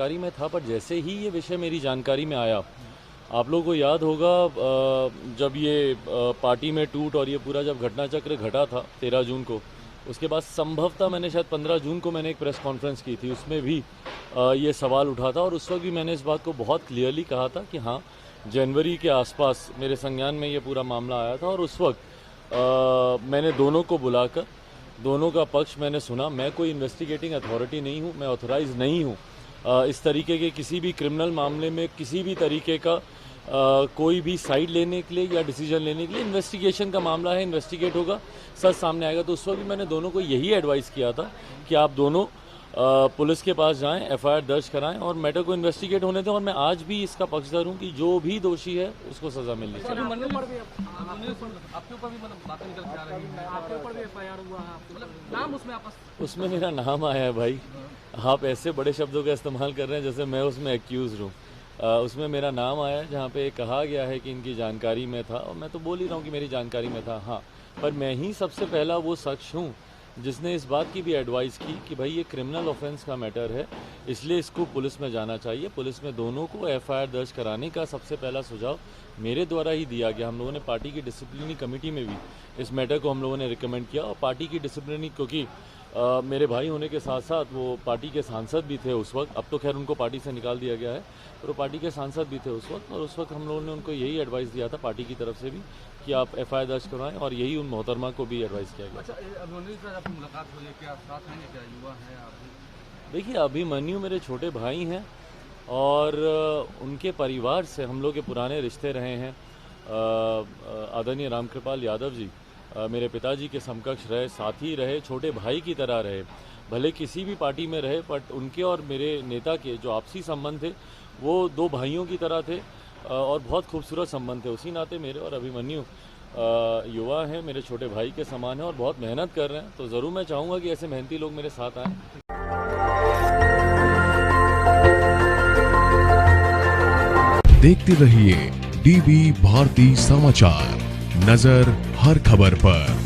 जानकारी में था, पर जैसे ही ये विषय मेरी जानकारी में आया, आप लोगों को याद होगा जब ये पार्टी में टूट और ये पूरा जब घटना चक्र घटा था 13 जून को, उसके बाद संभवतः मैंने शायद 15 जून को मैंने एक प्रेस कॉन्फ्रेंस की थी, उसमें भी ये सवाल उठा था और उस वक्त भी मैंने इस बात को बहुत क्लियरली कहा था कि हाँ, जनवरी के आसपास मेरे संज्ञान में ये पूरा मामला आया था और उस वक्त मैंने दोनों को बुलाकर दोनों का पक्ष मैंने सुना। मैं कोई इन्वेस्टिगेटिंग अथॉरिटी नहीं हूँ, मैं ऑथराइज नहीं हूँ इस तरीके के किसी भी क्रिमिनल मामले में किसी भी तरीके का कोई भी साइड लेने के लिए या डिसीजन लेने के लिए। इन्वेस्टिगेशन का मामला है, इन्वेस्टिगेट होगा, सच सामने आएगा। तो उस वक्त भी मैंने दोनों को यही एडवाइस किया था कि आप दोनों पुलिस के पास जाएं, एफआईआर दर्ज कराएं और मैटर को इन्वेस्टिगेट होने दें। और मैं आज भी इसका पक्षधर हूं कि जो भी दोषी है उसको सजा मिलनी चाहिए। उसमें मेरा नाम आया है भाई। आप ऐसे बड़े शब्दों का इस्तेमाल कर रहे हैं जैसे मैं उसमें एक्यूज हूँ। उसमें मेरा नाम आया है जहाँ पे कहा गया है कि इनकी जानकारी में था, और मैं तो बोल ही रहा हूँ कि मेरी जानकारी में था। हाँ, पर मैं ही सबसे पहला वो शख्स हूँ जिसने इस बात की भी एडवाइस की कि भाई ये क्रिमिनल ऑफेंस का मैटर है, इसलिए इसको पुलिस में जाना चाहिए। पुलिस में दोनों को एफआईआर दर्ज कराने का सबसे पहला सुझाव मेरे द्वारा ही दिया गया। हम लोगों ने पार्टी की डिसिप्लिनरी कमेटी में भी इस मैटर को हम लोगों ने रिकमेंड किया और पार्टी की डिसिप्लिनरी, क्योंकि मेरे भाई होने के साथ साथ वो पार्टी के सांसद भी थे उस वक्त। अब तो खैर उनको पार्टी से निकाल दिया गया है, पर वो पार्टी के सांसद भी थे उस वक्त। और उस वक्त हम लोगों ने उनको यही एडवाइस दिया था पार्टी की तरफ से भी कि आप एफआईआर दर्ज करवाएं, और यही उन मोहतरमा को भी एडवाइस किया गया। अच्छा, अभिमन्यु से आपकी मुलाकात हुई है, क्या साथ हैं, क्या युवा हैं आप? देखिए, अभिमन्यु मेरे छोटे भाई हैं और उनके परिवार से हम लोग के पुराने रिश्ते रहे हैं। आदरणीय रामकृपाल यादव जी मेरे पिताजी के समकक्ष रहे, साथी रहे, छोटे भाई की तरह रहे। भले किसी भी पार्टी में रहे, बट उनके और मेरे नेता के जो आपसी संबंध थे वो दो भाइयों की तरह थे और बहुत खूबसूरत संबंध थे। उसी नाते मेरे और अभिमन्यु युवा हैं, मेरे छोटे भाई के समान हैं और बहुत मेहनत कर रहे हैं। तो ज़रूर मैं चाहूँगा कि ऐसे मेहनती लोग मेरे साथ आएँ। देखते रहिए डीवी भारती समाचार, नजर हर खबर पर।